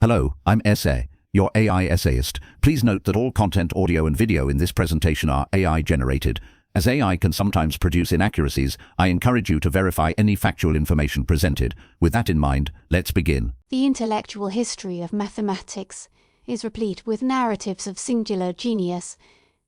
Hello, I'm Essay, your AI essayist. Please note that all content, audio and video in this presentation are AI generated. As AI can sometimes produce inaccuracies, I encourage you to verify any factual information presented. With that in mind, let's begin. The intellectual history of mathematics is replete with narratives of singular genius,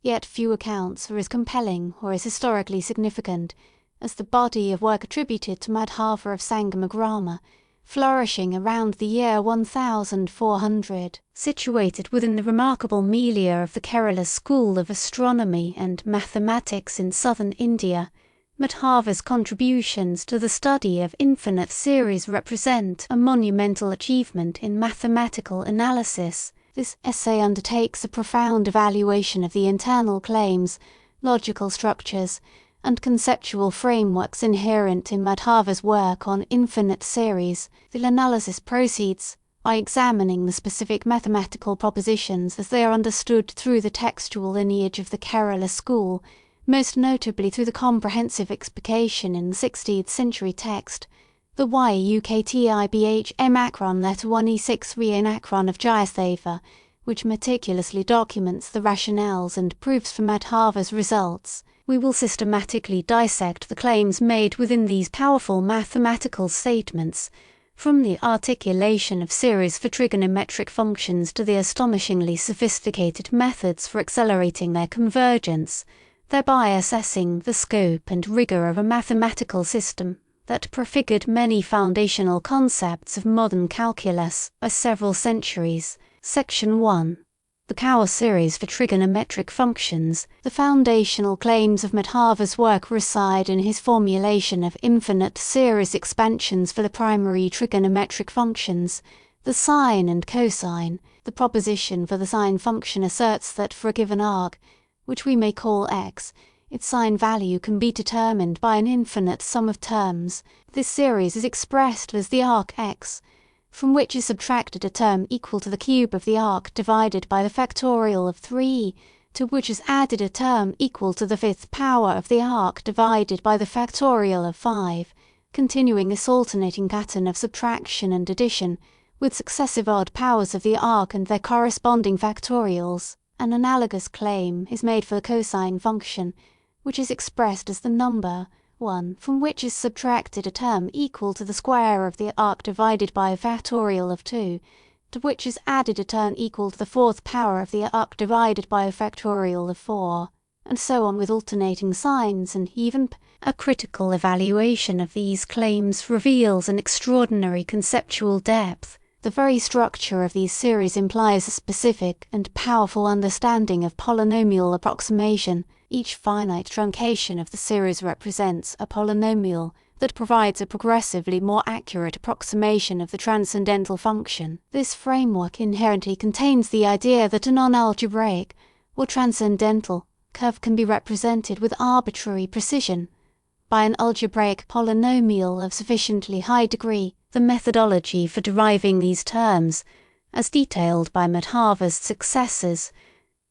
yet few accounts are as compelling or as historically significant as the body of work attributed to Madhava of Sangamagrama, flourishing around the year 1400. Situated within the remarkable milieu of the Kerala school of astronomy and mathematics in southern India, Madhava's contributions to the study of infinite series represent a monumental achievement in mathematical analysis. This essay undertakes a profound evaluation of the internal claims, logical structures, and conceptual frameworks inherent in Madhava's work on infinite series. The analysis proceeds by examining the specific mathematical propositions as they are understood through the textual lineage of the Kerala school, most notably through the comprehensive explication in the 16th century text, the Yuktibhm letter 1e6 Reenakron of Jayasdeva, which meticulously documents the rationales and proofs for Madhava's results. We will systematically dissect the claims made within these powerful mathematical statements, from the articulation of series for trigonometric functions to the astonishingly sophisticated methods for accelerating their convergence, thereby assessing the scope and rigor of a mathematical system that prefigured many foundational concepts of modern calculus by several centuries. Section 1. The Kaur series for trigonometric functions. The foundational claims of Madhava's work reside in his formulation of infinite series expansions for the primary trigonometric functions, the sine and cosine. The proposition for the sine function asserts that for a given arc, which we may call x, its sine value can be determined by an infinite sum of terms. This series is expressed as the arc x, from which is subtracted a term equal to the cube of the arc divided by the factorial of 3, to which is added a term equal to the fifth power of the arc divided by the factorial of 5, continuing this alternating pattern of subtraction and addition, with successive odd powers of the arc and their corresponding factorials. An analogous claim is made for the cosine function, which is expressed as the number 1, from which is subtracted a term equal to the square of the arc divided by a factorial of 2, to which is added a term equal to the fourth power of the arc divided by a factorial of 4, and so on with alternating signs and even p. A critical evaluation of these claims reveals an extraordinary conceptual depth. The very structure of these series implies a specific and powerful understanding of polynomial approximation. Each finite truncation of the series represents a polynomial that provides a progressively more accurate approximation of the transcendental function. This framework inherently contains the idea that a non-algebraic, or transcendental, curve can be represented with arbitrary precision by an algebraic polynomial of sufficiently high degree. The methodology for deriving these terms, as detailed by Madhava's successors,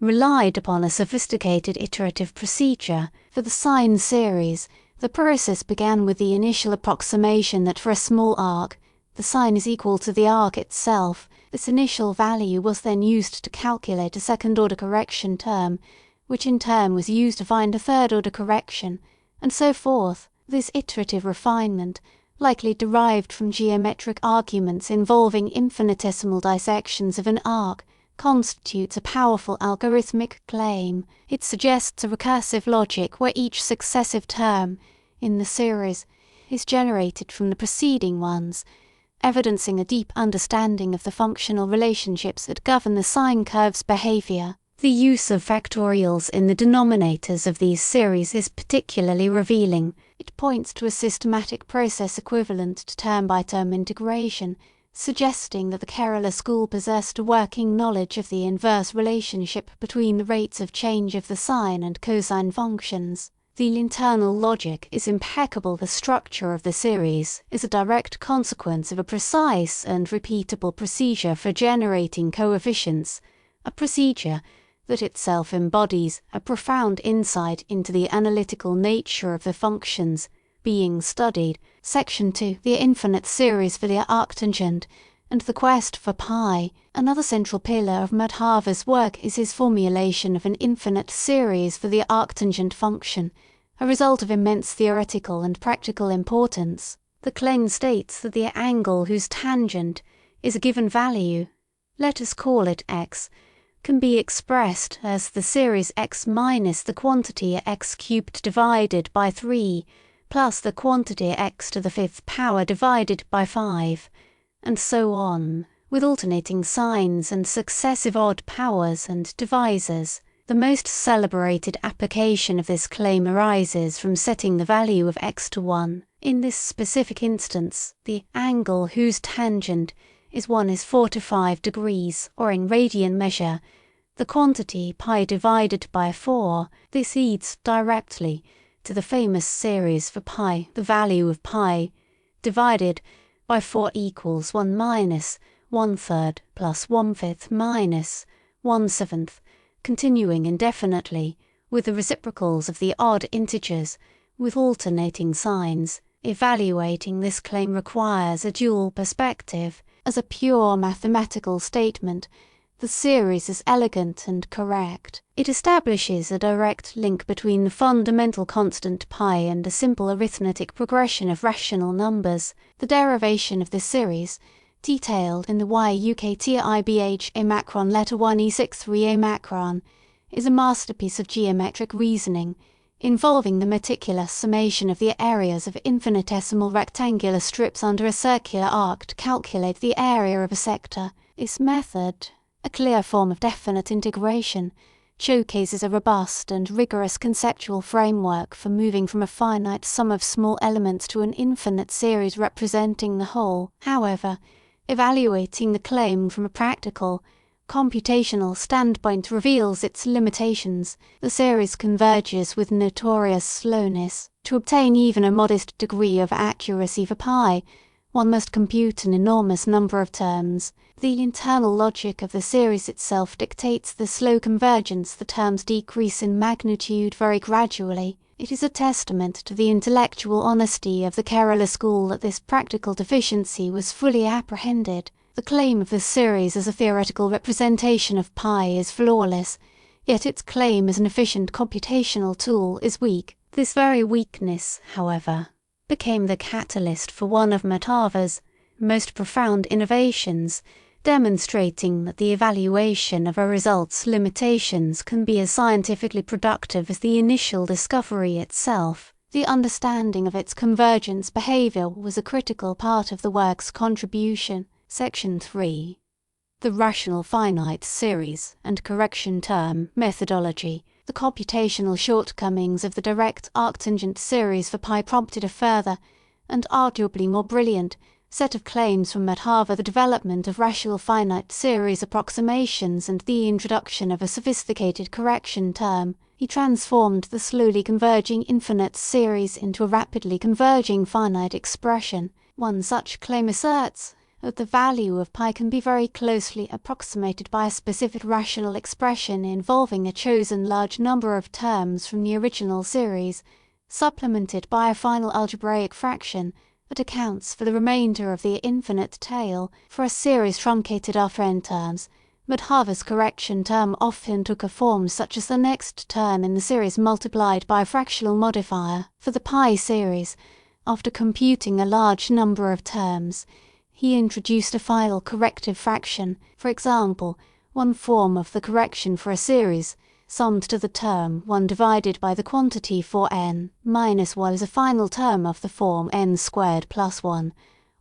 relied upon a sophisticated iterative procedure. For the sine series, the process began with the initial approximation that for a small arc, the sine is equal to the arc itself. This initial value was then used to calculate a second-order correction term, which in turn was used to find a third-order correction, and so forth. This iterative refinement, likely derived from geometric arguments involving infinitesimal dissections of an arc, constitutes a powerful algorithmic claim. It suggests a recursive logic where each successive term in the series is generated from the preceding ones, evidencing a deep understanding of the functional relationships that govern the sine curve's behavior. The use of factorials in the denominators of these series is particularly revealing. It points to a systematic process equivalent to term-by-term integration, suggesting that the Kerala school possessed a working knowledge of the inverse relationship between the rates of change of the sine and cosine functions. The internal logic is impeccable. The structure of the series is a direct consequence of a precise and repeatable procedure for generating coefficients, a procedure that itself embodies a profound insight into the analytical nature of the functions being studied. Section 2. The infinite series for the arctangent and the quest for pi. Another central pillar of Madhava's work is his formulation of an infinite series for the arctangent function, a result of immense theoretical and practical importance. The claim states that the angle whose tangent is a given value, let us call it x, can be expressed as the series x minus the quantity x cubed divided by 3 plus the quantity x to the 5th power divided by 5, and so on, with alternating signs and successive odd powers and divisors. The most celebrated application of this claim arises from setting the value of x to 1. In this specific instance, the angle whose tangent is 1 is 4 to 5 degrees, or in radian measure, the quantity pi divided by 4. This leads directly to the famous series for pi, the value of pi, divided by 4 equals 1 minus 1/3 plus 1/5 minus 1/7, continuing indefinitely, with the reciprocals of the odd integers, with alternating signs. Evaluating this claim requires a dual perspective. As a pure mathematical statement, the series is elegant and correct. It establishes a direct link between the fundamental constant pi and a simple arithmetic progression of rational numbers. The derivation of this series, detailed in the YUKTIBH macron letter 1E63 macron, is a masterpiece of geometric reasoning, involving the meticulous summation of the areas of infinitesimal rectangular strips under a circular arc to calculate the area of a sector. This method, a clear form of definite integration, showcases a robust and rigorous conceptual framework for moving from a finite sum of small elements to an infinite series representing the whole. However, evaluating the claim from a practical, computational standpoint reveals its limitations. The series converges with notorious slowness. To obtain even a modest degree of accuracy for pi, one must compute an enormous number of terms. The internal logic of the series itself dictates the slow convergence. The terms decrease in magnitude very gradually. It is a testament to the intellectual honesty of the Kerala school that this practical deficiency was fully apprehended. The claim of this series as a theoretical representation of pi is flawless, yet its claim as an efficient computational tool is weak. This very weakness, however, became the catalyst for one of Madhava's most profound innovations, demonstrating that the evaluation of a result's limitations can be as scientifically productive as the initial discovery itself. The understanding of its convergence behavior was a critical part of the work's contribution. Section 3. The rational finite series and correction term methodology. The computational shortcomings of the direct arctangent series for pi prompted a further, and arguably more brilliant, set of claims from Madhava: the development of rational finite series approximations and the introduction of a sophisticated correction term. He transformed the slowly converging infinite series into a rapidly converging finite expression. One such claim asserts that the value of pi can be very closely approximated by a specific rational expression involving a chosen large number of terms from the original series, supplemented by a final algebraic fraction that accounts for the remainder of the infinite tail. For a series truncated after n terms, Madhava's correction term often took a form such as the next term in the series multiplied by a fractional modifier. For the pi series, after computing a large number of terms, he introduced a final corrective fraction. For example, one form of the correction for a series summed to the term 1 divided by the quantity 4n minus 1 is a final term of the form n squared plus 1,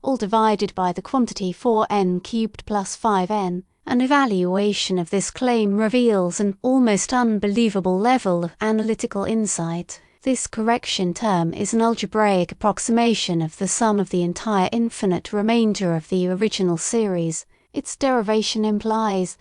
all divided by the quantity 4n cubed plus 5n. An evaluation of this claim reveals an almost unbelievable level of analytical insight. This correction term is an algebraic approximation of the sum of the entire infinite remainder of the original series. Its derivation implies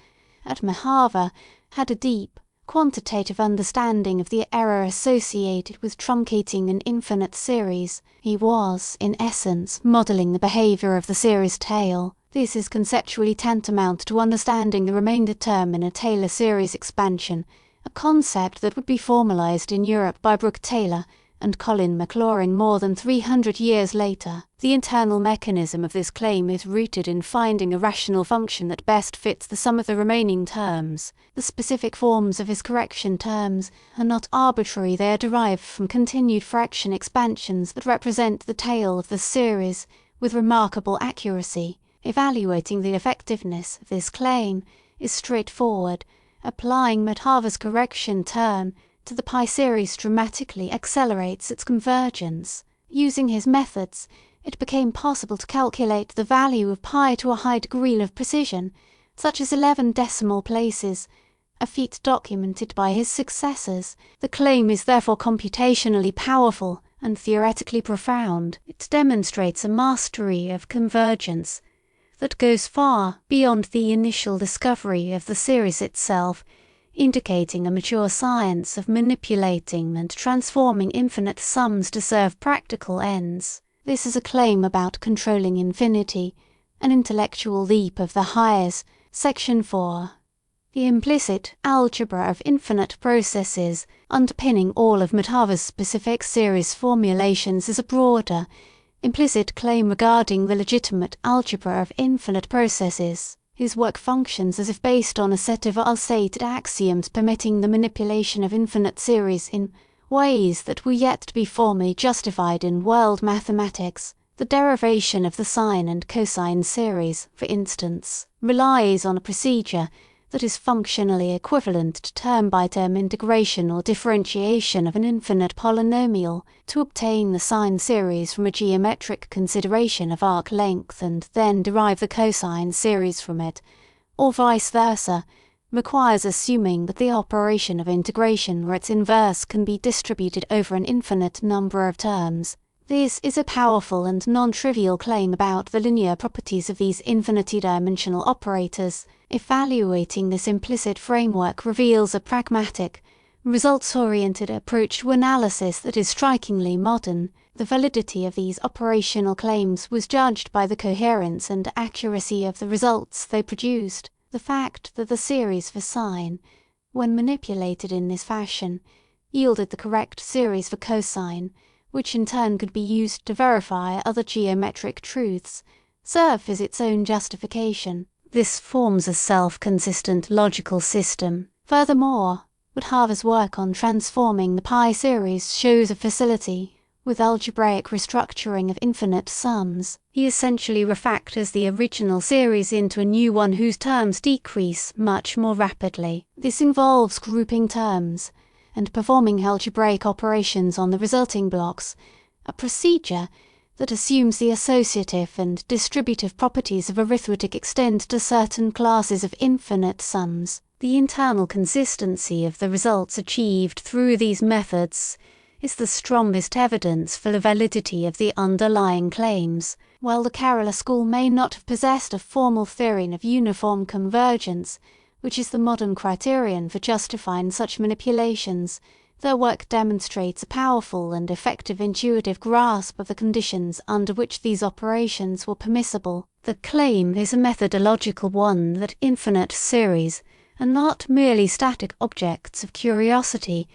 that Madhava had a deep, quantitative understanding of the error associated with truncating an infinite series. He was, in essence, modelling the behaviour of the series tail. This is conceptually tantamount to understanding the remainder term in a Taylor series expansion, a concept that would be formalized in Europe by Brooke Taylor and Colin Maclaurin more than 300 years later. The internal mechanism of this claim is rooted in finding a rational function that best fits the sum of the remaining terms. The specific forms of his correction terms are not arbitrary, they are derived from continued fraction expansions that represent the tail of the series with remarkable accuracy. Evaluating the effectiveness of this claim is straightforward. Applying Madhava's correction term to the pi series dramatically accelerates its convergence. Using his methods, it became possible to calculate the value of pi to a high degree of precision, such as 11 decimal places, a feat documented by his successors. The claim is therefore computationally powerful and theoretically profound. It demonstrates a mastery of convergence that goes far beyond the initial discovery of the series itself, indicating a mature science of manipulating and transforming infinite sums to serve practical ends. This is a claim about controlling infinity, an intellectual leap of the highest. Section 4. The implicit algebra of infinite processes underpinning all of Madhava's specific series formulations is a broader, implicit claim regarding the legitimate algebra of infinite processes. His work functions as if based on a set of unstated axioms permitting the manipulation of infinite series in ways that were yet to be formally justified in world mathematics. The derivation of the sine and cosine series, for instance, relies on a procedure that is functionally equivalent to term-by-term integration or differentiation of an infinite polynomial to obtain the sine series from a geometric consideration of arc length and then derive the cosine series from it, or vice versa, requires assuming that the operation of integration or its inverse can be distributed over an infinite number of terms. This is a powerful and non-trivial claim about the linear properties of these infinity-dimensional operators. Evaluating this implicit framework reveals a pragmatic, results-oriented approach to analysis that is strikingly modern. The validity of these operational claims was judged by the coherence and accuracy of the results they produced. The fact that the series for sine, when manipulated in this fashion, yielded the correct series for cosine, which in turn could be used to verify other geometric truths, serve as its own justification. This forms a self-consistent logical system. Furthermore, Madhava's work on transforming the pi series shows a facility with algebraic restructuring of infinite sums. He essentially refactors the original series into a new one whose terms decrease much more rapidly. This involves grouping terms and performing algebraic operations on the resulting blocks, a procedure that assumes the associative and distributive properties of arithmetic extend to certain classes of infinite sums. The internal consistency of the results achieved through these methods is the strongest evidence for the validity of the underlying claims. While the Kerala school may not have possessed a formal theory of uniform convergence, which is the modern criterion for justifying such manipulations, their work demonstrates a powerful and effective intuitive grasp of the conditions under which these operations were permissible. The claim is a methodological one that infinite series are not merely static objects of curiosity,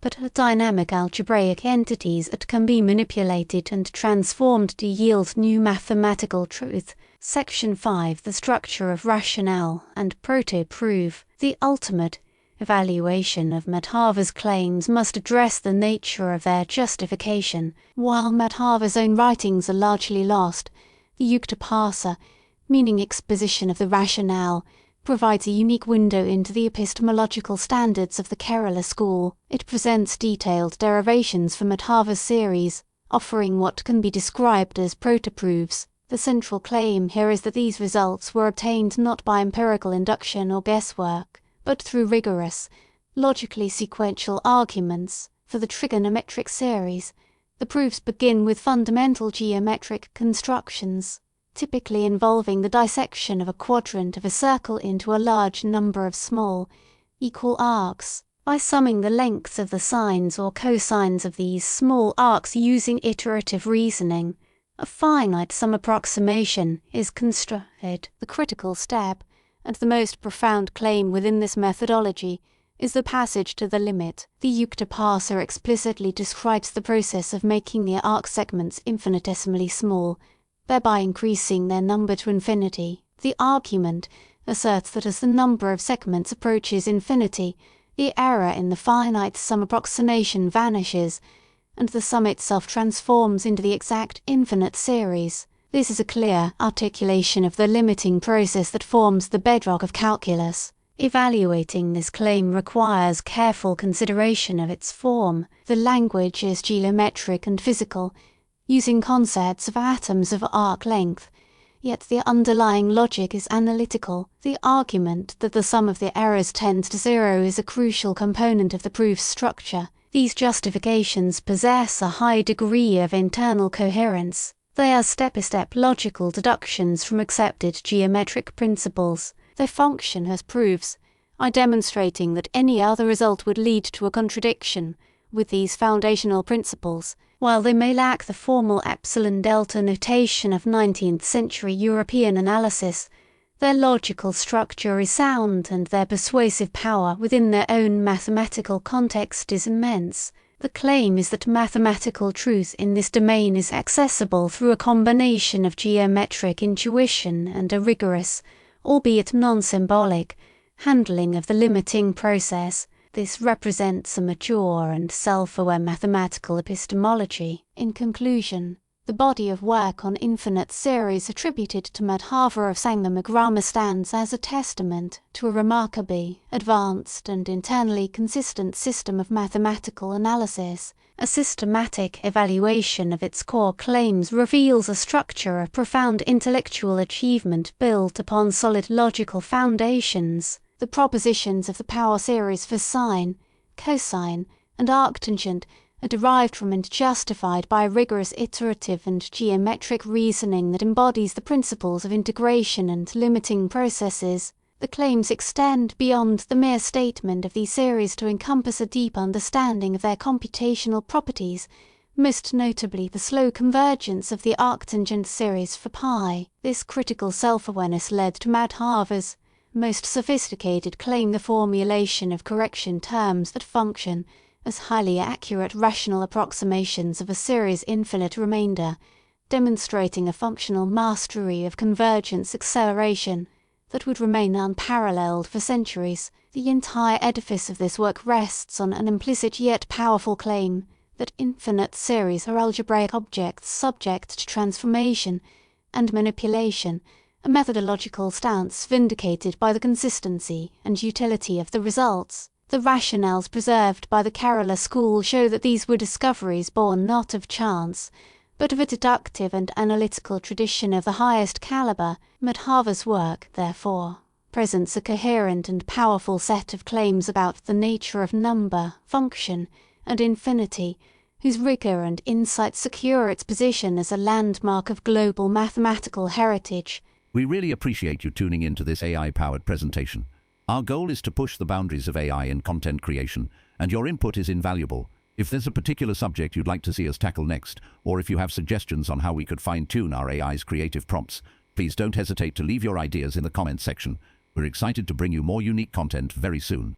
but are dynamic algebraic entities that can be manipulated and transformed to yield new mathematical truth. Section 5. The structure of rationale and proto-proof. The ultimate evaluation of Madhava's claims must address the nature of their justification. While Madhava's own writings are largely lost, the Yuktapasa, meaning exposition of the rationale, provides a unique window into the epistemological standards of the Kerala school. It presents detailed derivations for Madhava's series, offering what can be described as proto-proofs. The central claim here is that these results were obtained not by empirical induction or guesswork, but through rigorous, logically sequential arguments. For the trigonometric series, the proofs begin with fundamental geometric constructions, typically involving the dissection of a quadrant of a circle into a large number of small, equal arcs. By summing the lengths of the sines or cosines of these small arcs using iterative reasoning, a finite sum approximation is constructed. The critical step, and the most profound claim within this methodology, is the passage to the limit. The Yucta parser explicitly describes the process of making the arc segments infinitesimally small, thereby increasing their number to infinity. The argument asserts that as the number of segments approaches infinity, the error in the finite sum approximation vanishes, and the sum itself transforms into the exact infinite series. This is a clear articulation of the limiting process that forms the bedrock of calculus. Evaluating this claim requires careful consideration of its form. The language is geometric and physical, using concepts of atoms of arc length, yet the underlying logic is analytical. The argument that the sum of the errors tends to zero is a crucial component of the proof's structure. These justifications possess a high degree of internal coherence. They are step-by-step logical deductions from accepted geometric principles. They function as proofs, demonstrating that any other result would lead to a contradiction with these foundational principles. While they may lack the formal epsilon-delta notation of 19th-century European analysis, their logical structure is sound and their persuasive power within their own mathematical context is immense. The claim is that mathematical truth in this domain is accessible through a combination of geometric intuition and a rigorous, albeit non-symbolic, handling of the limiting process. This represents a mature and self-aware mathematical epistemology. In conclusion, the body of work on infinite series attributed to Madhava of Sangamagrama stands as a testament to a remarkably advanced and internally consistent system of mathematical analysis. A systematic evaluation of its core claims reveals a structure of profound intellectual achievement built upon solid logical foundations. The propositions of the power series for sine, cosine, and arctangent are derived from and justified by a rigorous iterative and geometric reasoning that embodies the principles of integration and limiting processes. The claims extend beyond the mere statement of these series to encompass a deep understanding of their computational properties, most notably the slow convergence of the arctangent series for pi. This critical self-awareness led to Madhava's most sophisticated claim, the formulation of correction terms that function as highly accurate rational approximations of a series' infinite remainder, demonstrating a functional mastery of convergence acceleration that would remain unparalleled for centuries. The entire edifice of this work rests on an implicit yet powerful claim that infinite series are algebraic objects subject to transformation and manipulation, a methodological stance vindicated by the consistency and utility of the results. The rationales preserved by the Kerala school show that these were discoveries born not of chance, but of a deductive and analytical tradition of the highest caliber. Madhava's work, therefore, presents a coherent and powerful set of claims about the nature of number, function, and infinity, whose rigor and insight secure its position as a landmark of global mathematical heritage. We really appreciate you tuning in to this AI-powered presentation. Our goal is to push the boundaries of AI in content creation, and your input is invaluable. If there's a particular subject you'd like to see us tackle next, or if you have suggestions on how we could fine-tune our AI's creative prompts, please don't hesitate to leave your ideas in the comments section. We're excited to bring you more unique content very soon.